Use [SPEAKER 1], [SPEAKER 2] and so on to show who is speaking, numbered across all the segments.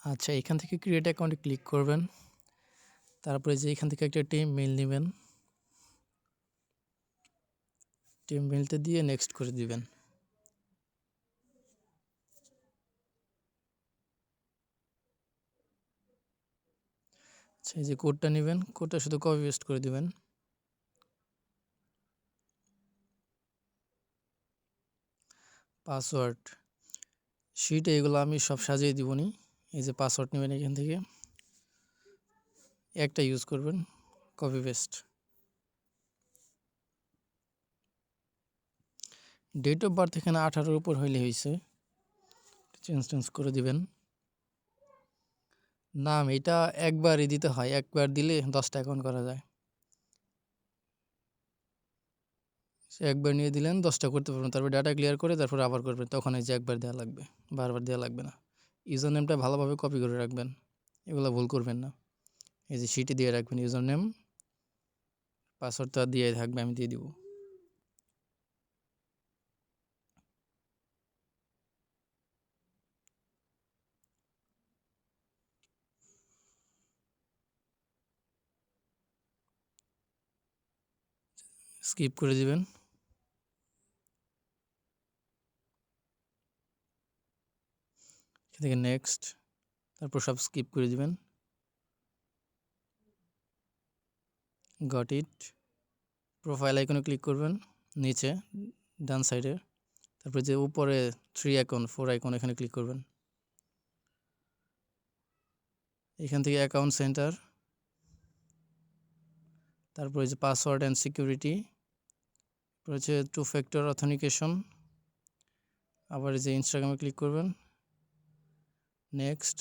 [SPEAKER 1] আচ্ছা, এখান থেকে ক্রিয়েট অ্যাকাউন্টে ক্লিক করবেন। তারপরে যে এখান থেকে একটা টিম মেইল নেবেন, টিম মেইলটা দিয়ে নেক্সট করে দিবেন। আচ্ছা, এই যে কোডটা নেবেন, কোডটা শুধু কপি পেস্ট করে দিবেন। পাসওয়ার্ড শিটে এগুলো আমি সব সাজিয়ে দিবনি। এই যে পাসওয়ার্ড নেবেন, এখান থেকে একটা ইউজ করবেন, copy paste. Date of birth এখানে 18-র উপর হইলে হয়েছে, চেঞ্জ করে দিবেন। নাম এটা একবারই দিতে হয়, একবার দিলে 10টা অ্যাকাউন্ট করা যায়। একবার নিয়ে দিলেন 10টা করতে পারবেন, তারপর ডাটা ক্লিয়ার করে তারপর আবার করবেন, তখন এই যে একবার দেওয়া লাগবে, বারবার দেওয়া লাগবে না। ইউজার নেমটা ভালোভাবে কপি করে রাখবেন, এগুলো ভুল করবেন না। এই যে শিটে দিয়ে রাখবেন ইউজার নেম, পাসওয়ার্ডটা দিয়ে থাকবে, আমি দিয়ে দিব। স্কিপ করে দিবেন। এখান থেকে নেক্সট, তারপর সব স্কিপ করে দিবেন। Got it. প্রোফাইল আইকনে ক্লিক করবেন নিচে ডান সাইডে, তারপরে যে উপরে 3 আইকন 4 আইকন এখানে ক্লিক করবেন। এখান থেকে অ্যাকাউন্ট সেন্টার, তারপরে যে পাসওয়ার্ড অ্যান্ড সিকিউরিটি, হচ্ছে 2 ফ্যাক্টর অথেন্টিকেশন, আবার এই যে ইনস্টাগ্রামে ক্লিক করবেন, নেক্সট।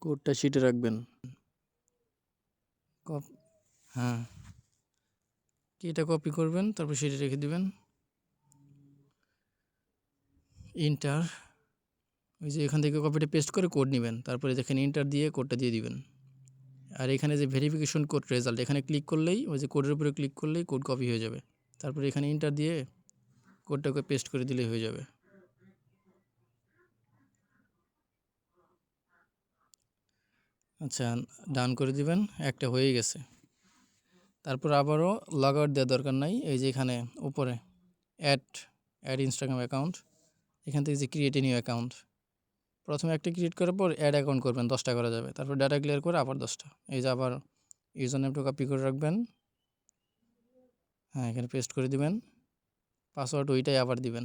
[SPEAKER 1] কোডটা শিটে রাখবেন। হ্যাঁ, এটা কপি করবেন, তারপর শিটে রেখে দিবেন। ইন্টার, ওই যে এখান থেকে কপিটা পেস্ট করে কোড নেবেন, তারপরে দেখেন ইন্টার দিয়ে কোডটা দিয়ে দিবেন। আর এখানে যে ভেরিফিকেশন কোড রেজাল্ট, এখানে ক্লিক করলেই ওই যে কোডের উপরে ক্লিক করলেই কোড কপি হয়ে যাবে, তারপরে এখানে ইন্টার দিয়ে কোডটাকে পেস্ট করে দিলেই হয়ে যাবে। আচ্ছা, ডান করে দিবেন, একটা হয়ে গেছে। তারপর আবারও লগ আউট দেওয়ার দরকার নাই, এই যে এখানে উপরে অ্যাড ইনস্টাগ্রাম অ্যাকাউন্ট, এখান থেকে যে ক্রিয়েট এ নিউ অ্যাকাউন্ট, প্রথমে একটা ক্রিয়েট করার পর অ্যাড অ্যাকাউন্ট করবেন, 10টা করা যাবে, তারপর ডাটা ক্লিয়ার করে আবার 10টা। এই যে আবার ইউজার নেমটা কপি করে রাখবেন, হ্যাঁ এখানে পেস্ট করে দিবেন। পাসওয়ার্ড ওইটাই আবার দিবেন,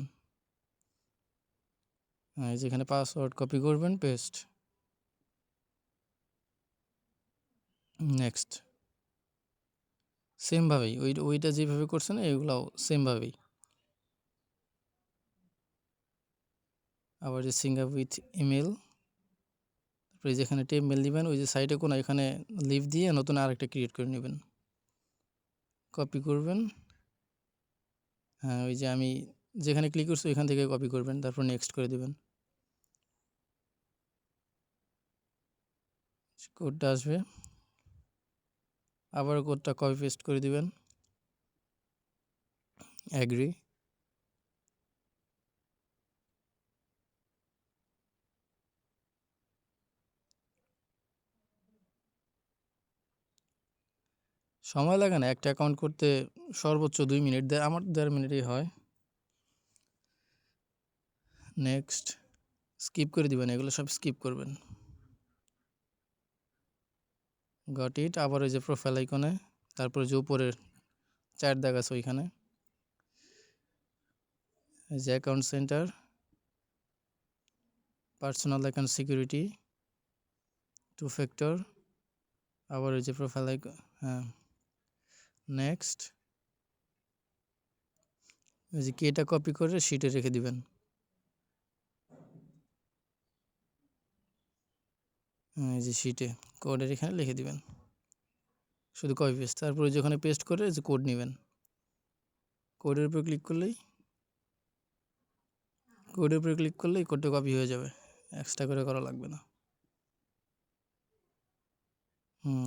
[SPEAKER 1] হ্যাঁ এই যে এখানে পাসওয়ার্ড কপি করবেন, পেস্ট, নেক্সট। সেমভাবেই ওইটা যেভাবে করছেন এইগুলাও সেমভাবেই। আবার যে সিঙ্ক আপ উইথ ইমেল, তারপরে যেখানে টেপ মেল দিবেন, ওই যে সাইডে কোনো এখানে লিভ দিয়ে নতুন আরেকটা ক্রিয়েট করে নেবেন, কপি করবেন। হ্যাঁ ওই যে আমি যেখানে ক্লিক করছি ওইখান থেকে কপি করবেন, তারপর নেক্সট করে দেবেন। কোডটা আসবে, আবার কোডটা কপি পেস্ট করে দিবেন, অ্যাগ্রি। সময় লাগে না একটা অ্যাকাউন্ট করতে, সর্বোচ্চ 2 মিনিট, আমার 1.5 মিনিটেই হয়। নেক্সট, স্কিপ করে দিবেন, এগুলো সব স্কিপ করবেন। Got it. আবার ওই যে প্রোফাইল আইকনে, তারপরে যে উপরের 4 দাগ আছে ওইখানে, এই যে account centre, personal account security, 2 factor, আবার ওই যে প্রোফাইল আইকন, হ্যাঁ নেক্সট। ওই যে কিটা কপি করে শিটে রেখে দিবেন, এই যে শিটে কোডের এখানে লিখে দিবেন, শুধু কপি পেস্ট। তারপরে যেখানে পেস্ট করে যে কোড নেবেন, কোডের উপরে ক্লিক করলেই কোডটা কপি হয়ে যাবে, এক্সট্রা করে করা লাগবে না।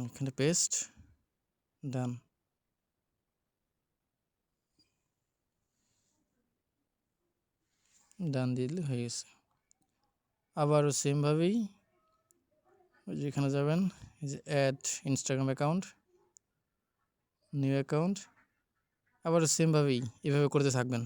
[SPEAKER 1] এখানে পেস্ট, ডান। ডান দিয়ে দিলে হয়ে গেছে। আবারও সেমভাবেই ওই যে এখানে যাবেন, এই যে add Instagram account, new account, আবারও সেমভাবেই এভাবে করতে থাকবেন।